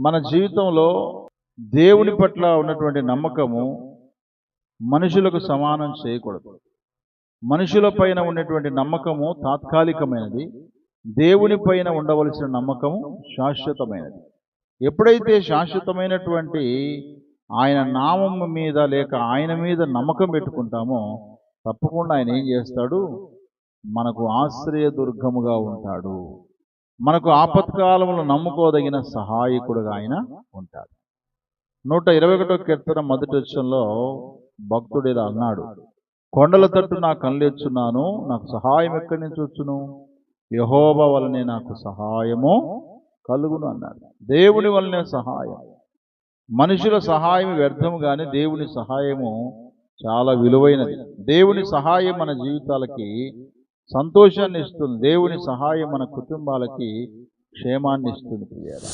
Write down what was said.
మన జీవితంలో దేవుని పట్ల ఉన్నటువంటి నమ్మకము మనుషులకు సమానం చేయకూడదు. మనుషుల పైన ఉన్నటువంటి నమ్మకము తాత్కాలికమైనది, దేవుని పైన ఉండవలసిన నమ్మకము శాశ్వతమైనది. ఎప్పుడైతే శాశ్వతమైనటువంటి ఆయన నామం మీద లేక ఆయన మీద నమ్మకం పెట్టుకుంటామో తప్పకుండా ఆయన ఏం చేస్తాడు, మనకు ఆశ్రయదుర్గముగా ఉంటాడు, మనకు ఆపత్కాలంలో నమ్ముకోదగిన సహాయకుడుగా ఆయన ఉంటాడు. 121వ కీర్తన మొదటి వచనంలో భక్తుడు ఇలా అన్నాడు, కొండల తట్టు నా కళ్ళెచ్చున్నాను, నాకు సహాయం ఎక్కడి నుంచి వచ్చును, యెహోవా వలనే నాకు సహాయము కలుగును అన్నాడు. దేవుని వలనే సహాయం. మనుషుల సహాయం వ్యర్థము, కానీ దేవుని సహాయము చాలా విలువైనది. దేవుని సహాయం మన జీవితాలకి సంతోషాన్ని ఇస్తుంది. దేవుని సహాయం మన కుటుంబాలకి క్షేమాన్ని ఇస్తుంది. ప్రియులారా,